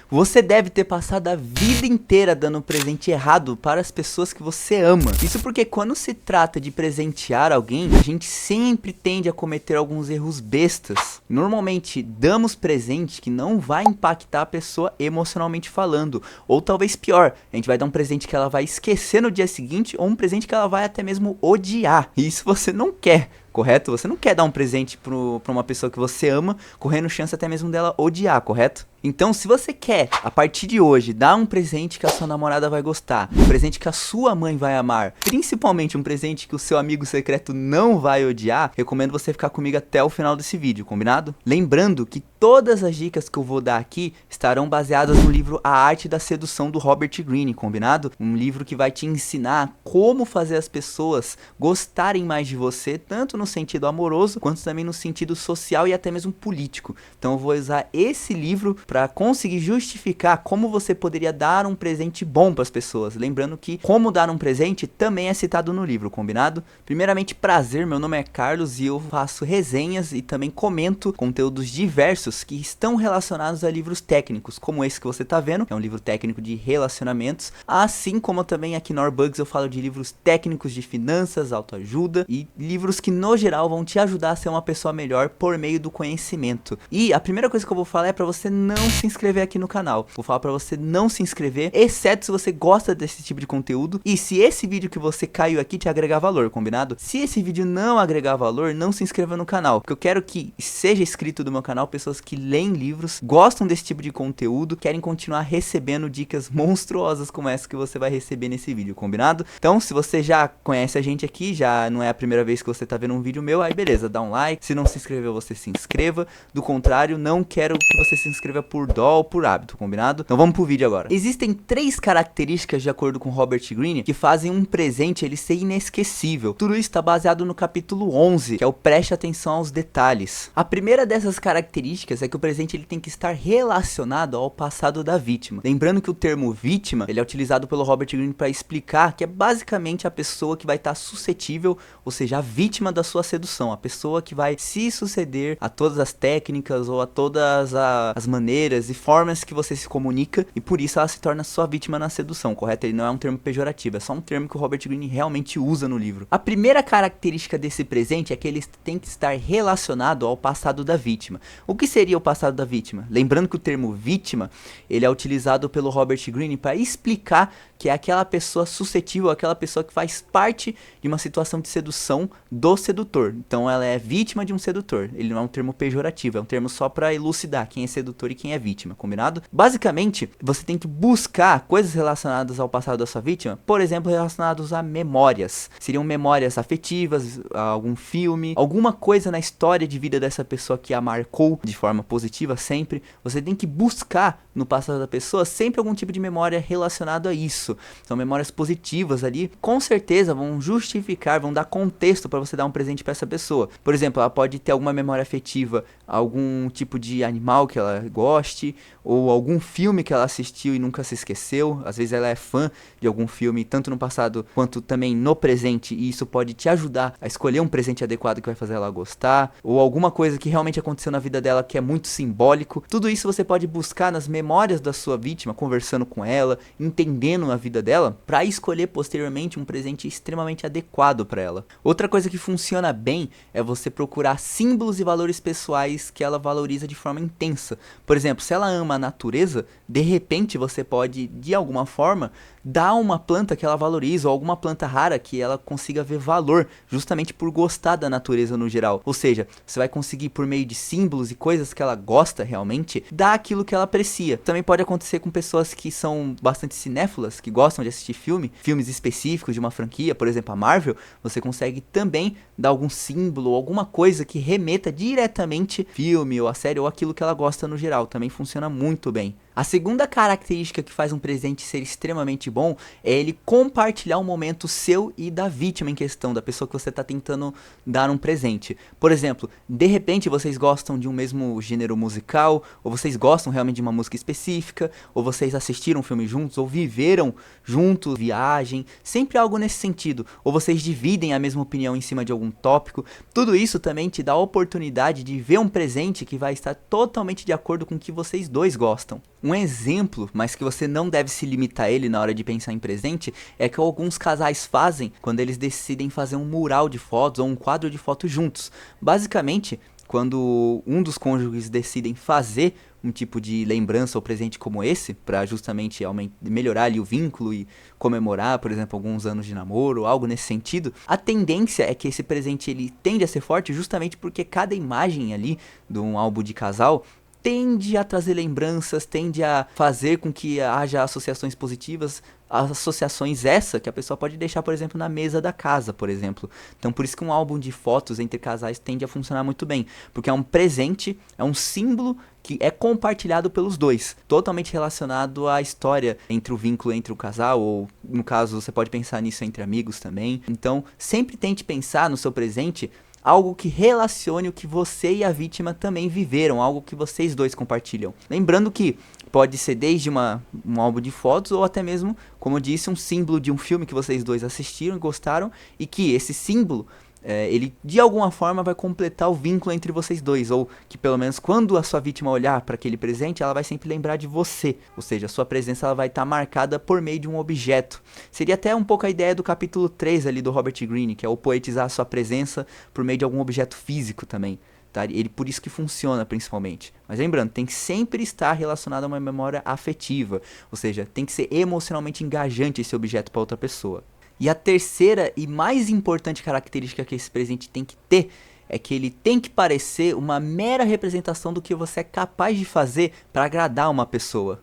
Você deve ter passado a vida inteira dando um presente errado para as pessoas que você ama. Isso porque quando se trata de presentear alguém, a gente sempre tende a cometer alguns erros bestas. Normalmente damos presente que não vai impactar a pessoa emocionalmente falando, ou talvez pior, a gente vai dar um presente que ela vai esquecer no dia seguinte, ou um presente que ela vai até mesmo odiar. E isso você não quer. Correto? Você não quer dar um presente pra uma pessoa que você ama, correndo chance até mesmo dela odiar, correto? Então, se você quer, a partir de hoje, dar um presente que a sua namorada vai gostar, um presente que a sua mãe vai amar, principalmente um presente que o seu amigo secreto não vai odiar, recomendo você ficar comigo até o final desse vídeo, combinado? Lembrando que todas as dicas que eu vou dar aqui estarão baseadas no livro A Arte da Sedução do Robert Greene, combinado? Um livro que vai te ensinar como fazer as pessoas gostarem mais de você, tanto no sentido amoroso, quanto também no sentido social e até mesmo político. Então eu vou usar esse livro para conseguir justificar como você poderia dar um presente bom para as pessoas. Lembrando que como dar um presente também é citado no livro, combinado? Primeiramente, prazer, meu nome é Carlos e eu faço resenhas e também comento conteúdos diversos que estão relacionados a livros técnicos, como esse que você está vendo, é um livro técnico de relacionamentos, assim como também aqui no Orbugs eu falo de livros técnicos de finanças, autoajuda e livros que no geral vão te ajudar a ser uma pessoa melhor por meio do conhecimento. E a primeira coisa que eu vou falar é para você não se inscrever aqui no canal. Vou falar para você não se inscrever, exceto se você gosta desse tipo de conteúdo e se esse vídeo que você caiu aqui te agregar valor, combinado? Se esse vídeo não agregar valor, não se inscreva no canal, porque eu quero que seja inscrito do meu canal pessoas que leem livros, gostam desse tipo de conteúdo, querem continuar recebendo dicas monstruosas como essa que você vai receber nesse vídeo, combinado? Então, se você já conhece a gente aqui, já não é a primeira vez que você tá vendo um vídeo meu, aí beleza, dá um like. Se não se inscreveu, você se inscreva. Do contrário, não quero que você se inscreva por dó ou por hábito, combinado? Então vamos pro vídeo agora. Existem 3 características, de acordo com Robert Greene, que fazem um presente ele ser inesquecível. Tudo isso está baseado no capítulo 11, que é o preste atenção aos detalhes. A primeira dessas características é que o presente ele tem que estar relacionado ao passado da vítima. Lembrando que o termo vítima, ele é utilizado pelo Robert Greene para explicar que é basicamente a pessoa que vai estar suscetível, ou seja, a vítima da sua sedução, a pessoa que vai se suceder a todas as técnicas ou a todas as maneiras e formas que você se comunica e por isso ela se torna sua vítima na sedução, correto? Ele não é um termo pejorativo, é só um termo que o Robert Greene realmente usa no livro. A primeira característica desse presente é que ele tem que estar relacionado ao passado da vítima. O que seria o passado da vítima? Lembrando que o termo vítima, ele é utilizado pelo Robert Greene para explicar que é aquela pessoa suscetível, aquela pessoa que faz parte de uma situação de sedução do sedutor. Então ela é vítima de um sedutor. Ele não é um termo pejorativo, é um termo só para elucidar quem é sedutor e quem é vítima, combinado? Basicamente, você tem que buscar coisas relacionadas ao passado da sua vítima, por exemplo, relacionados a memórias. Seriam memórias afetivas, algum filme, alguma coisa na história de vida dessa pessoa que a marcou de forma positiva sempre. Você tem que buscar no passado da pessoa sempre algum tipo de memória relacionado a isso. São memórias positivas ali, com certeza vão justificar, vão dar contexto para você dar um presente para essa pessoa. Por exemplo, ela pode ter alguma memória afetiva, algum tipo de animal que ela goste, ou algum filme que ela assistiu e nunca se esqueceu. Às vezes ela é fã de algum filme, tanto no passado quanto também no presente, e isso pode te ajudar a escolher um presente adequado que vai fazer ela gostar, ou alguma coisa que realmente aconteceu na vida dela que é muito simbólico. Tudo isso você pode buscar nas memórias da sua vítima, conversando com ela, entendendo a vida dela, para escolher posteriormente um presente extremamente adequado para ela. Outra coisa que funciona bem é você procurar símbolos e valores pessoais que ela valoriza de forma intensa. Por exemplo, se ela ama a natureza, de repente você pode, de alguma forma, dar uma planta que ela valoriza, ou alguma planta rara que ela consiga ver valor, justamente por gostar da natureza no geral. Ou seja, você vai conseguir, por meio de símbolos e coisas que ela gosta realmente, dar aquilo que ela aprecia. Também pode acontecer com pessoas que são bastante cinéfilas, que gostam de assistir filmes específicos de uma franquia, por exemplo a Marvel. Você consegue também dar algum símbolo ou alguma coisa que remeta diretamente filme ou a série ou aquilo que ela gosta no geral. Também funciona muito bem. A segunda característica que faz um presente ser extremamente bom é ele compartilhar um momento seu e da vítima em questão, da pessoa que você está tentando dar um presente. Por exemplo, de repente vocês gostam de um mesmo gênero musical, ou vocês gostam realmente de uma música específica, ou vocês assistiram um filme juntos, ou viveram juntos, viagem, sempre algo nesse sentido. Ou vocês dividem a mesma opinião em cima de algum tópico. Tudo isso também te dá a oportunidade de ver um presente que vai estar totalmente de acordo com o que vocês dois gostam. Um exemplo, mas que você não deve se limitar a ele na hora de pensar em presente, é que alguns casais fazem quando eles decidem fazer um mural de fotos ou um quadro de fotos juntos. Basicamente, quando um dos cônjuges decidem fazer um tipo de lembrança ou presente como esse, para justamente melhorar ali o vínculo e comemorar, por exemplo, alguns anos de namoro ou algo nesse sentido, a tendência é que esse presente ele tende a ser forte justamente porque cada imagem ali de um álbum de casal tende a trazer lembranças, tende a fazer com que haja associações positivas, associações essa que a pessoa pode deixar, por exemplo, na mesa da casa, por exemplo. Então por isso que um álbum de fotos entre casais tende a funcionar muito bem, porque é um presente, é um símbolo que é compartilhado pelos dois, totalmente relacionado à história entre o vínculo entre o casal, ou no caso você pode pensar nisso entre amigos também. Então sempre tente pensar no seu presente algo que relacione o que você e a vítima também viveram, algo que vocês dois compartilham. Lembrando que pode ser desde um álbum de fotos ou até mesmo, como eu disse, um símbolo de um filme que vocês dois assistiram e gostaram, e que esse símbolo ele de alguma forma vai completar o vínculo entre vocês dois, ou que pelo menos quando a sua vítima olhar para aquele presente, ela vai sempre lembrar de você, ou seja, a sua presença ela vai estar marcada por meio de um objeto. Seria até um pouco a ideia do capítulo 3 ali do Robert Greene, que é o poetizar a sua presença por meio de algum objeto físico também. Tá? Ele por isso que funciona principalmente. Mas lembrando, tem que sempre estar relacionado a uma memória afetiva, ou seja, tem que ser emocionalmente engajante esse objeto para outra pessoa. E a terceira e mais importante característica que esse presente tem que ter é que ele tem que parecer uma mera representação do que você é capaz de fazer para agradar uma pessoa.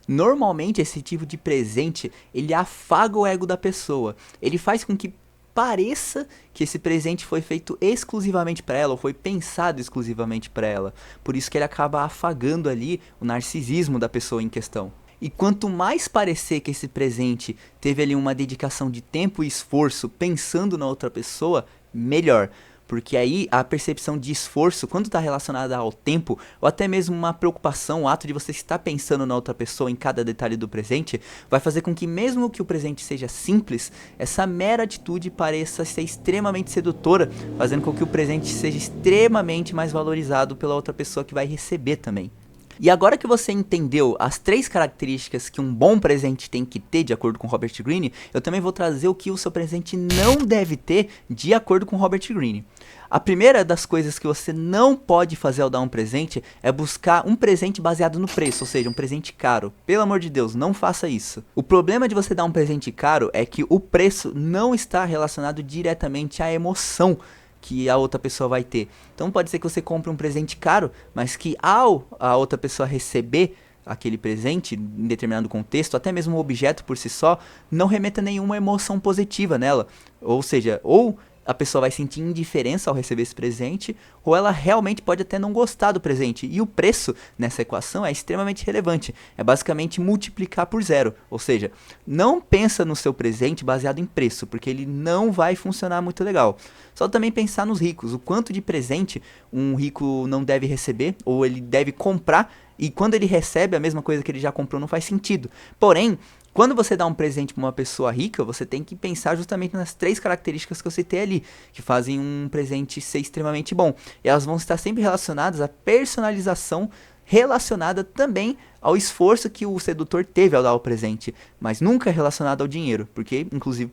Normalmente esse tipo de presente, ele afaga o ego da pessoa. Ele faz com que pareça que esse presente foi feito exclusivamente para ela, ou foi pensado exclusivamente para ela. Por isso que ele acaba afagando ali o narcisismo da pessoa em questão. E quanto mais parecer que esse presente teve ali uma dedicação de tempo e esforço pensando na outra pessoa, melhor. Porque aí a percepção de esforço, quando está relacionada ao tempo, ou até mesmo uma preocupação, o ato de você estar pensando na outra pessoa em cada detalhe do presente, vai fazer com que mesmo que o presente seja simples, essa mera atitude pareça ser extremamente sedutora, fazendo com que o presente seja extremamente mais valorizado pela outra pessoa que vai receber também. E agora que você entendeu as 3 características que um bom presente tem que ter, de acordo com Robert Greene, eu também vou trazer o que o seu presente não deve ter, de acordo com Robert Greene. A primeira das coisas que você não pode fazer ao dar um presente é buscar um presente baseado no preço, ou seja, um presente caro. Pelo amor de Deus, não faça isso. O problema de você dar um presente caro é que o preço não está relacionado diretamente à emoção que a outra pessoa vai ter. Então pode ser que você compre um presente caro, mas que ao a outra pessoa receber aquele presente em determinado contexto, até mesmo o objeto por si só, não remeta nenhuma emoção positiva nela. Ou seja, ou a pessoa vai sentir indiferença ao receber esse presente, ou ela realmente pode até não gostar do presente. E o preço nessa equação é extremamente relevante. É basicamente multiplicar por 0. Ou seja, não pensa no seu presente baseado em preço, porque ele não vai funcionar muito legal. Só também pensar nos ricos. O quanto de presente um rico não deve receber, ou ele deve comprar, e quando ele recebe a mesma coisa que ele já comprou não faz sentido. Porém, quando você dá um presente para uma pessoa rica, você tem que pensar justamente nas 3 características que eu citei ali, que fazem um presente ser extremamente bom. E elas vão estar sempre relacionadas à personalização, relacionada também ao esforço que o sedutor teve ao dar o presente, mas nunca relacionado ao dinheiro, porque inclusive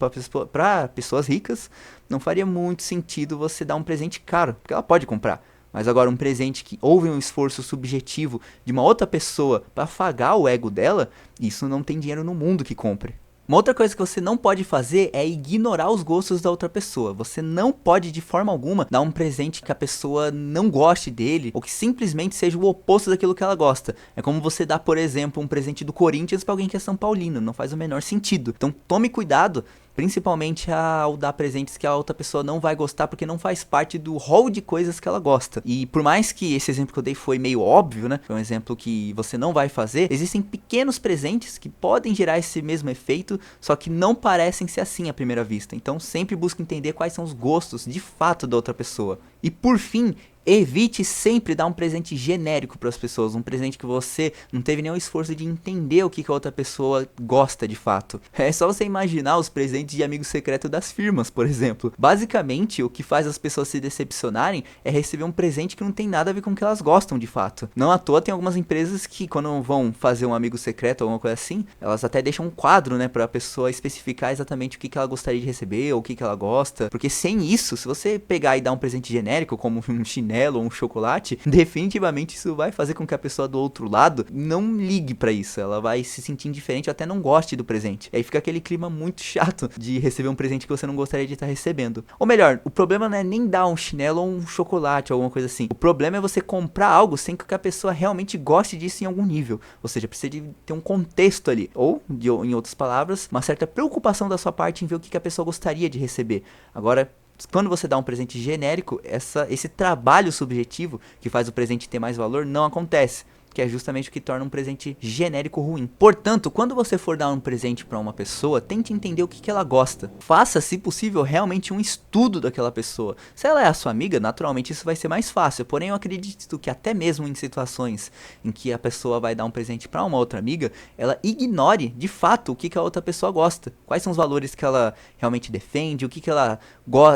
para pessoas ricas não faria muito sentido você dar um presente caro, porque ela pode comprar. Mas agora um presente que houve um esforço subjetivo de uma outra pessoa para afagar o ego dela, isso não tem dinheiro no mundo que compre. Uma outra coisa que você não pode fazer é ignorar os gostos da outra pessoa. Você não pode de forma alguma dar um presente que a pessoa não goste dele, ou que simplesmente seja o oposto daquilo que ela gosta. É como você dar, por exemplo, um presente do Corinthians para alguém que é São Paulino, não faz o menor sentido. Então tome cuidado, principalmente ao dar presentes que a outra pessoa não vai gostar, porque não faz parte do rol de coisas que ela gosta. E por mais que esse exemplo que eu dei foi meio óbvio, né? Foi um exemplo que você não vai fazer. Existem pequenos presentes que podem gerar esse mesmo efeito, só que não parecem ser assim à primeira vista. Então sempre busque entender quais são os gostos de fato da outra pessoa. E por fim, Evite sempre dar um presente genérico para as pessoas, um presente que você não teve nenhum esforço de entender o que a outra pessoa gosta de fato. É só você imaginar os presentes de amigo secreto das firmas, por exemplo. Basicamente, o que faz as pessoas se decepcionarem é receber um presente que não tem nada a ver com o que elas gostam de fato. Não à toa tem algumas empresas que quando vão fazer um amigo secreto ou alguma coisa assim, elas até deixam um quadro, né, para a pessoa especificar exatamente o que ela gostaria de receber ou o que ela gosta. Porque sem isso, se você pegar e dar um presente genérico, como um chinelo ou um chocolate, definitivamente isso vai fazer com que a pessoa do outro lado não ligue pra isso, ela vai se sentir indiferente ou até não goste do presente. E aí fica aquele clima muito chato de receber um presente que você não gostaria de estar recebendo. Ou melhor, o problema não é nem dar um chinelo ou um chocolate ou alguma coisa assim. O problema é você comprar algo sem que a pessoa realmente goste disso em algum nível. Ou seja, precisa de ter um contexto ali. Ou, em outras palavras, uma certa preocupação da sua parte em ver o que a pessoa gostaria de receber. Agora, quando você dá um presente genérico, esse trabalho subjetivo que faz o presente ter mais valor não acontece, que é justamente o que torna um presente genérico ruim. Portanto, quando você for dar um presente para uma pessoa, tente entender o que ela gosta. Faça, se possível, realmente um estudo daquela pessoa. Se ela é a sua amiga, naturalmente isso vai ser mais fácil. Porém, eu acredito que até mesmo em situações em que a pessoa vai dar um presente para uma outra amiga, ela ignore de fato o que a outra pessoa gosta. Quais são os valores que ela realmente defende, o que ela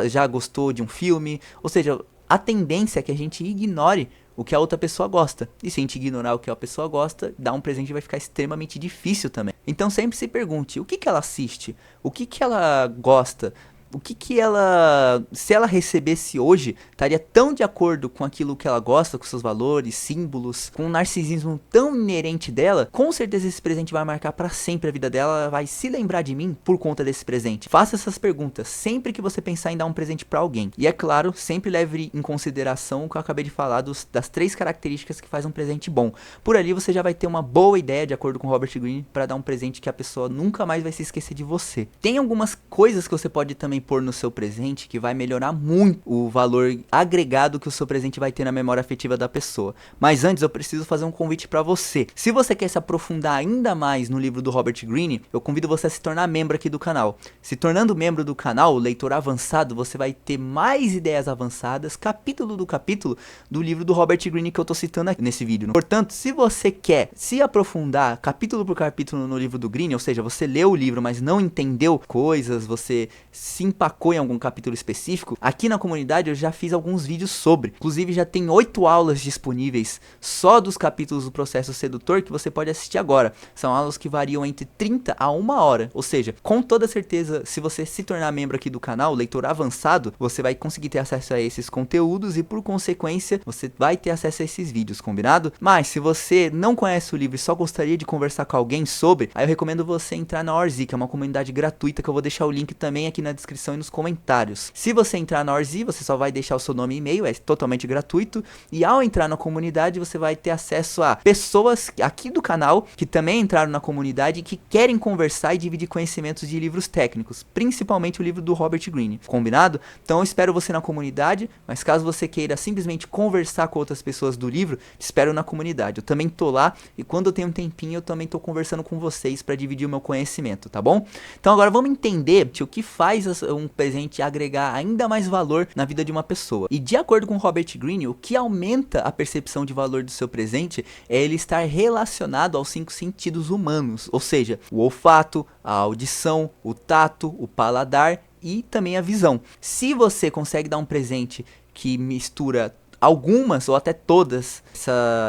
já gostou de um filme. Ou seja, a tendência é que a gente ignore o que a outra pessoa gosta. E se a gente ignorar o que a pessoa gosta, dar um presente vai ficar extremamente difícil também. Então sempre se pergunte, o que ela assiste? O que ela gosta? O que ela, se ela recebesse hoje, estaria tão de acordo com aquilo que ela gosta, com seus valores, símbolos, com o narcisismo tão inerente dela, com certeza esse presente vai marcar pra sempre a vida dela, ela vai se lembrar de mim por conta desse presente. Faça essas perguntas sempre que você pensar em dar um presente pra alguém. E é claro, sempre leve em consideração o que eu acabei de falar das 3 características que faz um presente bom. Por ali você já vai ter uma boa ideia, de acordo com Robert Greene, para dar um presente que a pessoa nunca mais vai se esquecer de você. Tem algumas coisas que você pode também pôr no seu presente que vai melhorar muito o valor agregado que o seu presente vai ter na memória afetiva da pessoa. Mas antes eu preciso fazer um convite para você. Se você quer se aprofundar ainda mais no livro do Robert Greene, eu convido você a se tornar membro aqui do canal. Se tornando membro do canal, o leitor avançado, você vai ter mais ideias avançadas, capítulo do capítulo, do livro do Robert Greene que eu tô citando aqui nesse vídeo. Portanto, se você quer se aprofundar capítulo por capítulo no livro do Greene, ou seja, você leu o livro, mas não entendeu coisas, você se empacou em algum capítulo específico, aqui na comunidade eu já fiz alguns vídeos sobre. Inclusive já tem 8 aulas disponíveis só dos capítulos do processo sedutor que você pode assistir agora. São aulas que variam entre 30 a 1 hora. Ou seja, com toda certeza, se você se tornar membro aqui do canal, leitor avançado, você vai conseguir ter acesso a esses conteúdos e por consequência, você vai ter acesso a esses vídeos, combinado? Mas se você não conhece o livro e só gostaria de conversar com alguém sobre, aí eu recomendo você entrar na Orzi, que é uma comunidade gratuita que eu vou deixar o link também aqui na descrição e nos comentários. Se você entrar na Orzi, você só vai deixar o seu nome e e-mail, é totalmente gratuito, e ao entrar na comunidade você vai ter acesso a pessoas aqui do canal que também entraram na comunidade e que querem conversar e dividir conhecimentos de livros técnicos, principalmente o livro do Robert Greene, combinado? Então eu espero você na comunidade, mas caso você queira simplesmente conversar com outras pessoas do livro, te espero na comunidade. Eu também tô lá e quando eu tenho um tempinho eu também tô conversando com vocês para dividir o meu conhecimento, tá bom? Então agora vamos entender o que faz um presente agregar ainda mais valor na vida de uma pessoa. E de acordo com Robert Greene, o que aumenta a percepção de valor do seu presente é ele estar relacionado aos 5 sentidos humanos, ou seja, o olfato, a audição, o tato, o paladar e também a visão. Se você consegue dar um presente que mistura algumas ou até todas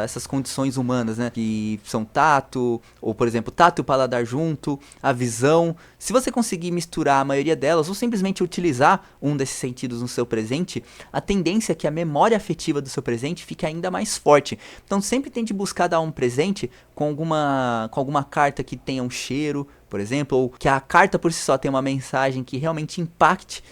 essas condições humanas, né, que são tato, ou por exemplo, tato e o paladar junto, a visão, se você conseguir misturar a maioria delas, ou simplesmente utilizar um desses sentidos no seu presente, a tendência é que a memória afetiva do seu presente fique ainda mais forte. Então sempre tente buscar dar um presente com alguma carta que tenha um cheiro, por exemplo, ou que a carta por si só tenha uma mensagem que realmente impacte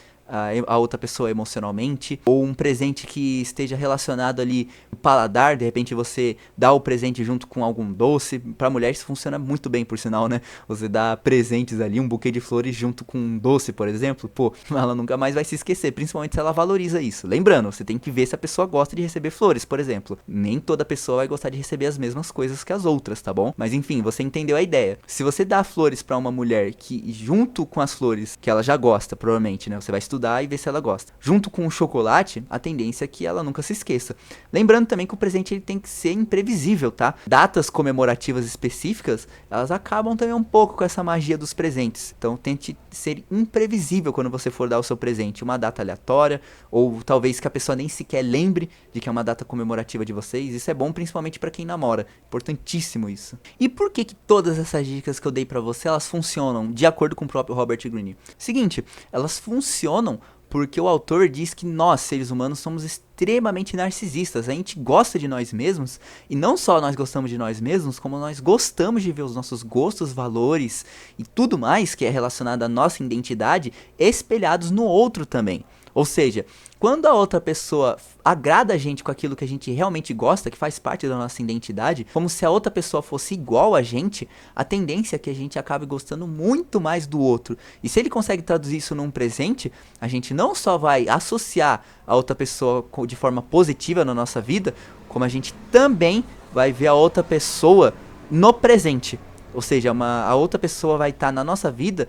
a outra pessoa emocionalmente, ou um presente que esteja relacionado ali no paladar, de repente você dá o presente junto com algum doce. Pra mulher isso funciona muito bem, por sinal, né? Você dá presentes ali, um buquê de flores junto com um doce, por exemplo, pô, ela nunca mais vai se esquecer, principalmente se ela valoriza isso. Lembrando, você tem que ver se a pessoa gosta de receber flores, por exemplo. Nem toda pessoa vai gostar de receber as mesmas coisas que as outras, tá bom? Mas enfim, você entendeu a ideia. Se você dá flores pra uma mulher que, junto com as flores que ela já gosta, provavelmente, né? Você vai estudar estudar e ver se ela gosta. Junto com o chocolate, a tendência é que ela nunca se esqueça. Lembrando também que o presente ele tem que ser imprevisível, tá? Datas comemorativas específicas, elas acabam também um pouco com essa magia dos presentes. Então tente ser imprevisível quando você for dar o seu presente. Uma data aleatória, ou talvez que a pessoa nem sequer lembre de que é uma data comemorativa de vocês. Isso é bom principalmente para quem namora. Importantíssimo isso. E por que todas essas dicas que eu dei pra você, elas funcionam de acordo com o próprio Robert Greene? Seguinte, elas funcionam porque o autor diz que nós, seres humanos, somos extremamente narcisistas. A gente gosta de nós mesmos, e não só nós gostamos de nós mesmos, como nós gostamos de ver os nossos gostos, valores e tudo mais que é relacionado à nossa identidade espelhados no outro também. Ou seja, quando a outra pessoa agrada a gente com aquilo que a gente realmente gosta, que faz parte da nossa identidade, como se a outra pessoa fosse igual a gente, a tendência é que a gente acabe gostando muito mais do outro. E se ele consegue traduzir isso num presente, a gente não só vai associar a outra pessoa de forma positiva na nossa vida, como a gente também vai ver a outra pessoa no presente. Ou seja, a outra pessoa vai estar na nossa vida,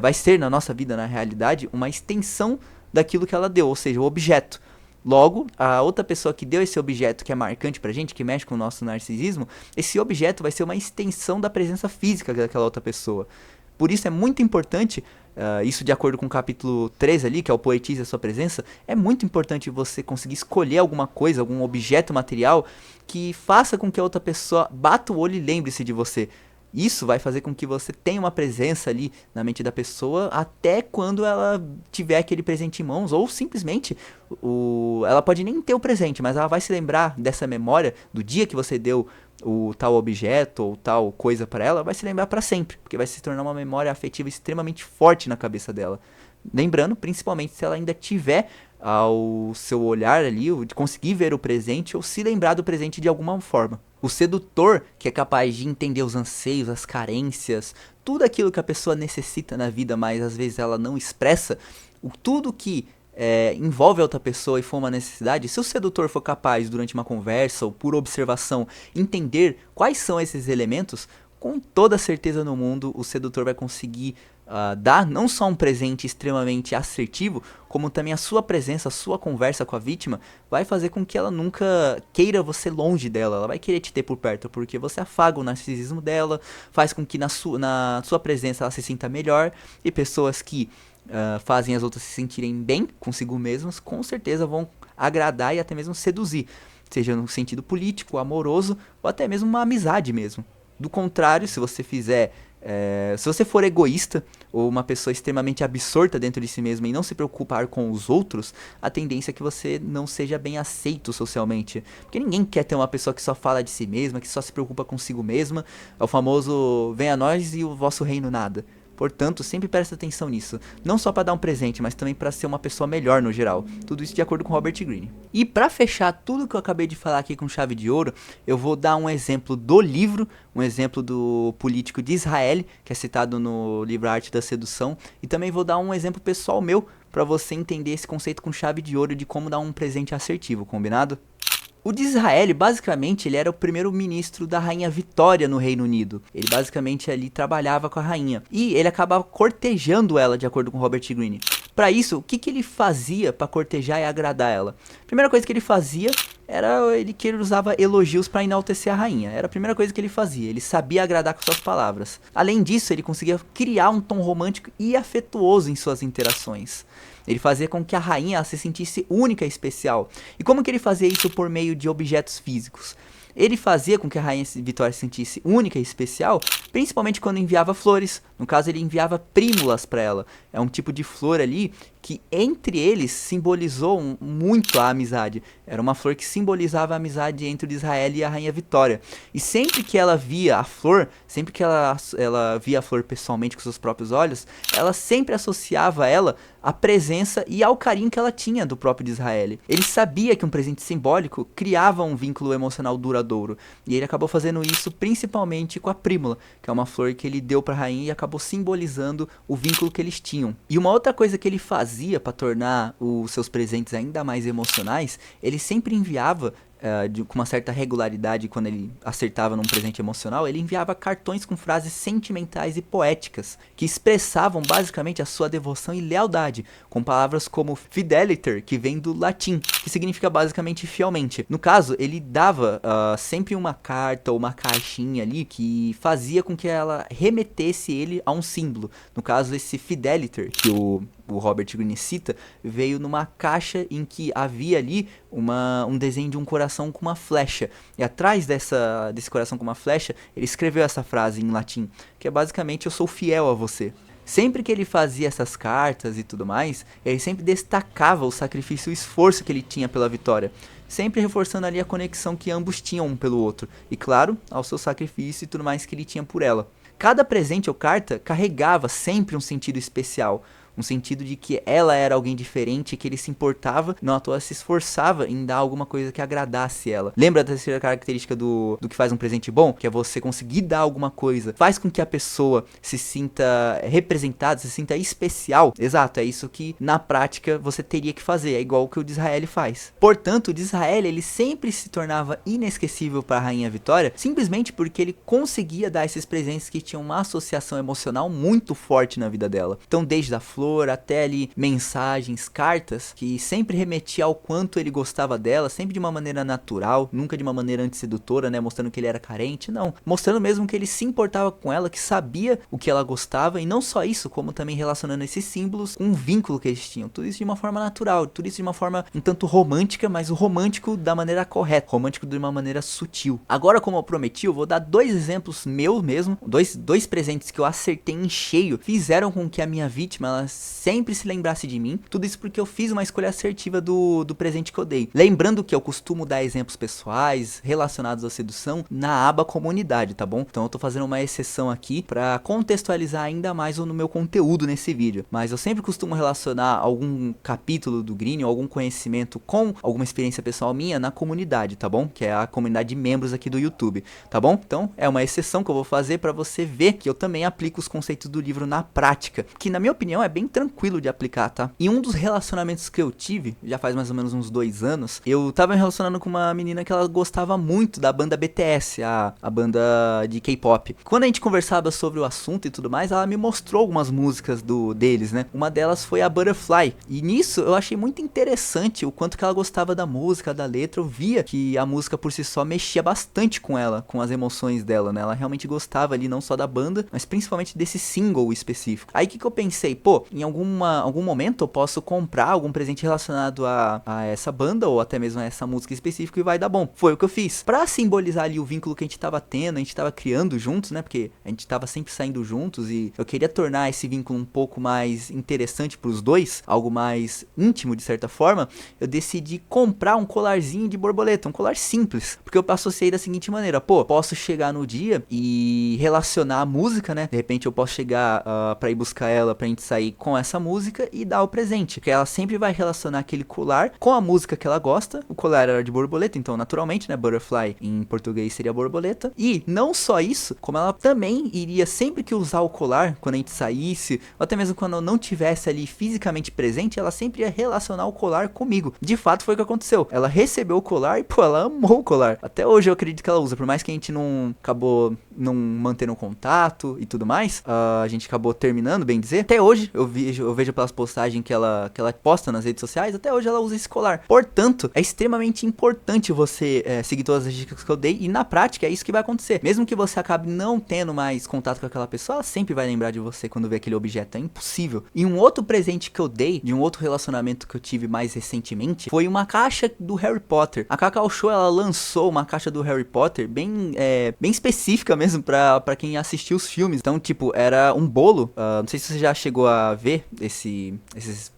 vai ser na nossa vida, na realidade, uma extensão daquilo que ela deu, ou seja, o objeto. Logo, a outra pessoa que deu esse objeto que é marcante pra gente, que mexe com o nosso narcisismo, esse objeto vai ser uma extensão da presença física daquela outra pessoa. Por isso é muito importante, isso de acordo com o capítulo 3 ali, que é o Poetize a Sua Presença, é muito importante você conseguir escolher alguma coisa, algum objeto material que faça com que a outra pessoa bata o olho e lembre-se de você. Isso vai fazer com que você tenha uma presença ali na mente da pessoa até quando ela tiver aquele presente em mãos, ou simplesmente ela pode nem ter o presente, mas ela vai se lembrar dessa memória do dia que você deu o tal objeto ou tal coisa para ela, vai se lembrar para sempre, porque vai se tornar uma memória afetiva extremamente forte na cabeça dela. Lembrando, principalmente se ela ainda tiver ao seu olhar ali, de conseguir ver o presente ou se lembrar do presente de alguma forma. O sedutor, que é capaz de entender os anseios, as carências, tudo aquilo que a pessoa necessita na vida, mas às vezes ela não expressa, tudo que envolve a outra pessoa e for uma necessidade, se o sedutor for capaz, durante uma conversa ou por observação, entender quais são esses elementos, com toda certeza no mundo, o sedutor vai conseguir dar não só um presente extremamente assertivo, como também a sua presença, a sua conversa com a vítima vai fazer com que ela nunca queira você longe dela, ela vai querer te ter por perto, porque você afaga o narcisismo dela, faz com que na sua presença ela se sinta melhor, e pessoas que fazem as outras se sentirem bem consigo mesmas, com certeza vão agradar e até mesmo seduzir, seja no sentido político, amoroso, ou até mesmo uma amizade mesmo. Do contrário, se você se você for egoísta ou uma pessoa extremamente absorta dentro de si mesma e não se preocupar com os outros, a tendência é que você não seja bem aceito socialmente. Porque ninguém quer ter uma pessoa que só fala de si mesma, que só se preocupa consigo mesma. É o famoso venha a nós e o vosso reino nada. Portanto, sempre presta atenção nisso. Não só para dar um presente, mas também para ser uma pessoa melhor no geral. Tudo isso de acordo com Robert Greene. E para fechar tudo que eu acabei de falar aqui com chave de ouro, eu vou dar um exemplo do livro, um exemplo do político de Israel, que é citado no livro Arte da Sedução. E também vou dar um exemplo pessoal meu, para você entender esse conceito com chave de ouro de como dar um presente assertivo, combinado? O de Israel, basicamente, ele era o primeiro-ministro da rainha Vitória no Reino Unido. Ele basicamente ali trabalhava com a rainha. E ele acabava cortejando ela, de acordo com Robert Greene. Para isso, o que ele fazia para cortejar e agradar ela? A primeira coisa que ele fazia era que ele usava elogios para enaltecer a rainha. Era a primeira coisa que ele fazia. Ele sabia agradar com suas palavras. Além disso, ele conseguia criar um tom romântico e afetuoso em suas interações. Ele fazia com que a rainha se sentisse única e especial. E como que ele fazia isso por meio de objetos físicos? Ele fazia com que a rainha Vitória se sentisse única e especial, principalmente quando enviava flores. No caso, ele enviava prímulas para ela. É um tipo de flor ali que entre eles simbolizou muito a amizade. Era uma flor que simbolizava a amizade entre Israel e a rainha Vitória. E sempre que ela via a flor, sempre que ela via a flor pessoalmente com seus próprios olhos, ela sempre associava ela à presença e ao carinho que ela tinha do próprio Israel. Ele sabia que um presente simbólico criava um vínculo emocional duradouro. E ele acabou fazendo isso principalmente com a prímula, que é uma flor que ele deu para a rainha e acabou simbolizando o vínculo que eles tinham. E uma outra coisa que ele fazia para tornar os seus presentes ainda mais emocionais, ele sempre enviava com uma certa regularidade quando ele acertava num presente emocional, ele enviava cartões com frases sentimentais e poéticas, que expressavam basicamente a sua devoção e lealdade, com palavras como fideliter, que vem do latim, que significa basicamente fielmente. No caso, ele dava sempre uma carta ou uma caixinha ali que fazia com que ela remetesse ele a um símbolo. No caso, esse fideliter, que o Robert Greene cita, veio numa caixa em que havia ali um desenho de um coração com uma flecha. E atrás desse coração com uma flecha, ele escreveu essa frase em latim, que é basicamente: eu sou fiel a você. Sempre que ele fazia essas cartas e tudo mais, ele sempre destacava o sacrifício e o esforço que ele tinha pela vitória, sempre reforçando ali a conexão que ambos tinham um pelo outro, e claro, ao seu sacrifício e tudo mais que ele tinha por ela. Cada presente ou carta carregava sempre um sentido especial, um sentido de que ela era alguém diferente, que ele se importava, não à toa se esforçava em dar alguma coisa que agradasse ela. Lembra da terceira característica do que faz um presente bom? Que é você conseguir dar alguma coisa, faz com que a pessoa se sinta representada, se sinta especial. Exato, é isso que na prática você teria que fazer, é igual o que o Disraeli faz. Portanto, o Disraeli, ele sempre se tornava inesquecível para a Rainha Vitória, simplesmente porque ele conseguia dar esses presentes que tinham uma associação emocional muito forte na vida dela. Então, desde a flor até ali mensagens, cartas, que sempre remetia ao quanto ele gostava dela, sempre de uma maneira natural, nunca de uma maneira antissedutora, né, mostrando que ele era carente, não, mostrando mesmo que ele se importava com ela, que sabia o que ela gostava, e não só isso, como também relacionando esses símbolos com um vínculo que eles tinham, tudo isso de uma forma natural, tudo isso de uma forma um tanto romântica, mas o romântico da maneira correta, romântico de uma maneira sutil. Agora, como eu prometi, eu vou dar 2 exemplos meus mesmo, dois presentes que eu acertei em cheio, fizeram com que a minha vítima, ela sempre se lembrasse de mim. Tudo isso porque eu fiz uma escolha assertiva do presente que eu dei. Lembrando que eu costumo dar exemplos pessoais relacionados à sedução na aba comunidade, tá bom? Então eu tô fazendo uma exceção aqui pra contextualizar ainda mais no meu conteúdo nesse vídeo. Mas eu sempre costumo relacionar algum capítulo do Greene ou algum conhecimento com alguma experiência pessoal minha na comunidade, tá bom? Que é a comunidade de membros aqui do YouTube, tá bom? Então é uma exceção que eu vou fazer pra você ver que eu também aplico os conceitos do livro na prática, que na minha opinião é bem tranquilo de aplicar, tá? Em um dos relacionamentos que eu tive, já faz mais ou menos uns 2 anos, eu tava me relacionando com uma menina que ela gostava muito da banda BTS, a banda de K-pop. Quando a gente conversava sobre o assunto e tudo mais, ela me mostrou algumas músicas deles, né? Uma delas foi a Butterfly, e nisso eu achei muito interessante o quanto que ela gostava da música, da letra. Eu via que a música por si só mexia bastante com ela, com as emoções dela, né? Ela realmente gostava ali não só da banda, mas principalmente desse single específico. Aí que eu pensei, pô, em algum momento eu posso comprar algum presente relacionado a essa banda ou até mesmo a essa música específica e vai dar bom. Foi o que eu fiz. Pra simbolizar ali o vínculo que a gente tava tendo, a gente tava criando juntos, né? Porque a gente tava sempre saindo juntos e eu queria tornar esse vínculo um pouco mais interessante pros dois, algo mais íntimo de certa forma. Eu decidi comprar um colarzinho de borboleta, um colar simples, porque eu associei da seguinte maneira: pô, posso chegar no dia e relacionar a música, né? De repente eu posso chegar pra ir buscar ela, pra gente sair com essa música e dar o presente, porque ela sempre vai relacionar aquele colar com a música que ela gosta. O colar era de borboleta, então naturalmente, né, butterfly em português seria borboleta. E não só isso, como ela também iria sempre que usar o colar, quando a gente saísse, ou até mesmo quando eu não tivesse ali fisicamente presente, ela sempre ia relacionar o colar comigo. De fato foi o que aconteceu. Ela recebeu o colar e, pô, ela amou o colar. Até hoje eu acredito que ela usa, por mais que a gente não acabou não mantendo contato e tudo mais, a gente acabou terminando, bem dizer. Até hoje eu vejo pelas postagens que ela posta nas redes sociais, até hoje ela usa esse colar. Portanto, é extremamente importante você seguir todas as dicas que eu dei, e na prática é isso que vai acontecer. Mesmo que você acabe não tendo mais contato com aquela pessoa, ela sempre vai lembrar de você quando vê aquele objeto. É impossível. E um outro presente que eu dei, de um outro relacionamento que eu tive mais recentemente, foi uma caixa do Harry Potter. A Cacau Show, ela lançou uma caixa do Harry Potter bem específica mesmo pra quem assistiu os filmes. Então, tipo, era um bolo, não sei se você já chegou a ver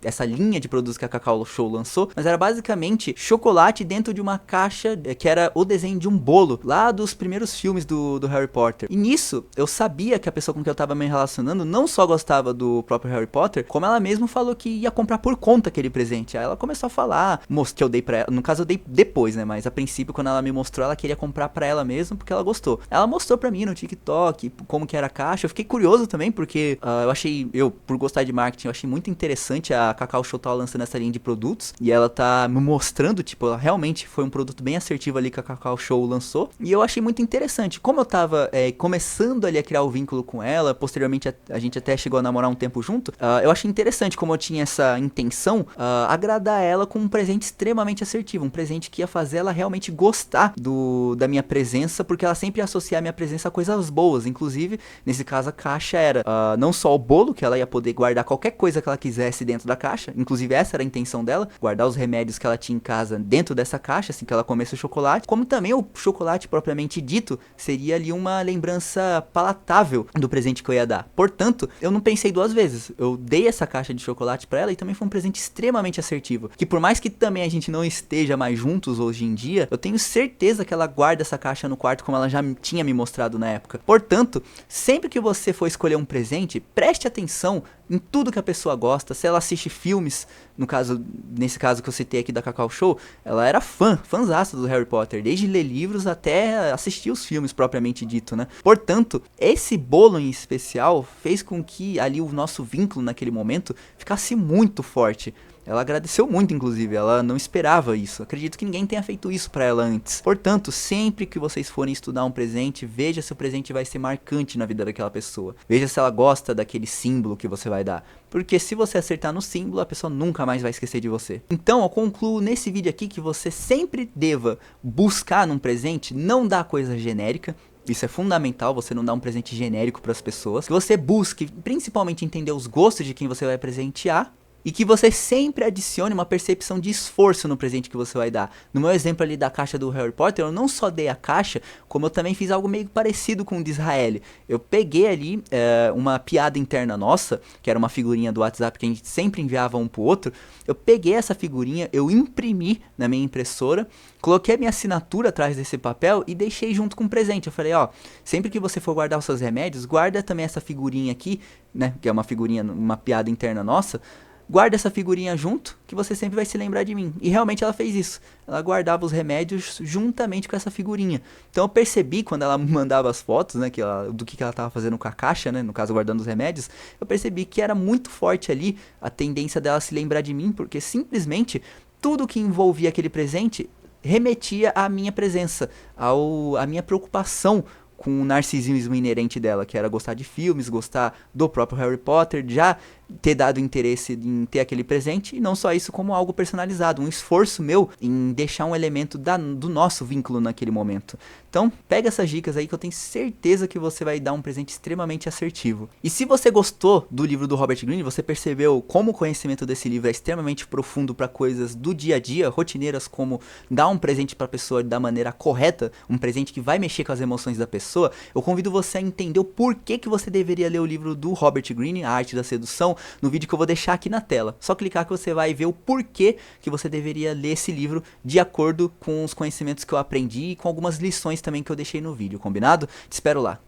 essa linha de produtos que a Cacau Show lançou, mas era basicamente chocolate dentro de uma caixa que era o desenho de um bolo lá dos primeiros filmes do Harry Potter. E nisso, eu sabia que a pessoa com quem eu tava me relacionando não só gostava do próprio Harry Potter, como ela mesma falou que ia comprar por conta aquele presente. Aí ela começou a falar, que eu dei pra ela, no caso eu dei depois, né, mas a princípio quando ela me mostrou, ela queria comprar pra ela mesma porque ela gostou. Ela mostrou pra mim no TikTok como que era a caixa. Eu fiquei curioso também porque eu por gostar de marketing, eu achei muito interessante. A Cacau Show tá lançando essa linha de produtos e ela tá me mostrando, tipo, ela realmente foi um produto bem assertivo ali que a Cacau Show lançou. E eu achei muito interessante. Como eu tava começando ali a criar o vínculo com ela, posteriormente a gente até chegou a namorar um tempo junto, eu achei interessante como eu tinha essa intenção, agradar ela com um presente extremamente assertivo, um presente que ia fazer ela realmente gostar da minha presença, porque ela sempre ia associar a minha presença a coisas boas. Inclusive, nesse caso, a caixa era não só o bolo, que ela ia poder guardar qualquer coisa que ela quisesse dentro da caixa, inclusive essa era a intenção dela, guardar os remédios que ela tinha em casa dentro dessa caixa, assim que ela comesse o chocolate, como também o chocolate propriamente dito seria ali uma lembrança palatável do presente que eu ia dar. Portanto, eu não pensei duas vezes, eu dei essa caixa de chocolate pra ela e também foi um presente extremamente assertivo, que por mais que também a gente não esteja mais juntos hoje em dia, eu tenho certeza que ela guarda essa caixa no quarto como ela já tinha me mostrado na época. Portanto, sempre que você for escolher um presente, preste atenção em tudo que a pessoa gosta. Se ela assiste filmes, nesse caso que eu citei aqui da Cacau Show, ela era fãzaça do Harry Potter, desde ler livros até assistir os filmes propriamente dito, né? Portanto, esse bolo em especial fez com que ali o nosso vínculo naquele momento ficasse muito forte. Ela agradeceu muito, inclusive, ela não esperava isso. Acredito que ninguém tenha feito isso pra ela antes. Portanto, sempre que vocês forem estudar um presente, veja se o presente vai ser marcante na vida daquela pessoa. Veja se ela gosta daquele símbolo que você vai dar. Porque se você acertar no símbolo, a pessoa nunca mais vai esquecer de você. Então, eu concluo nesse vídeo aqui que você sempre deva buscar num presente, não dar coisa genérica. Isso é fundamental, você não dar um presente genérico para as pessoas. Que você busque, principalmente, entender os gostos de quem você vai presentear. E que você sempre adicione uma percepção de esforço no presente que você vai dar. No meu exemplo ali da caixa do Harry Potter, eu não só dei a caixa, como eu também fiz algo meio parecido com o de Israel. Eu peguei ali uma piada interna nossa, que era uma figurinha do WhatsApp que a gente sempre enviava um pro outro. Eu peguei essa figurinha, eu imprimi na minha impressora, coloquei a minha assinatura atrás desse papel e deixei junto com o presente. Eu falei, ó, sempre que você for guardar os seus remédios, guarda também essa figurinha aqui, né, que é uma figurinha, uma piada interna nossa. Guarda essa figurinha junto, que você sempre vai se lembrar de mim. E realmente ela fez isso. Ela guardava os remédios juntamente com essa figurinha. Então eu percebi, quando ela mandava as fotos, né, do que ela estava fazendo com a caixa, né, no caso guardando os remédios, eu percebi que era muito forte ali a tendência dela se lembrar de mim, porque simplesmente tudo que envolvia aquele presente remetia à minha presença, à minha preocupação com o narcisismo inerente dela, que era gostar de filmes, gostar do próprio Harry Potter, já ter dado interesse em ter aquele presente, e não só isso, como algo personalizado, um esforço meu em deixar um elemento do nosso vínculo naquele momento. Então, pega essas dicas aí que eu tenho certeza que você vai dar um presente extremamente assertivo. E se você gostou do livro do Robert Greene, você percebeu como o conhecimento desse livro é extremamente profundo para coisas do dia a dia, rotineiras, como dar um presente para a pessoa da maneira correta, um presente que vai mexer com as emoções da pessoa, eu convido você a entender o porquê que você deveria ler o livro do Robert Greene, A Arte da Sedução, no vídeo que eu vou deixar aqui na tela. Só clicar que você vai ver o porquê que você deveria ler esse livro de acordo com os conhecimentos que eu aprendi e com algumas lições também que eu deixei no vídeo, combinado? Te espero lá.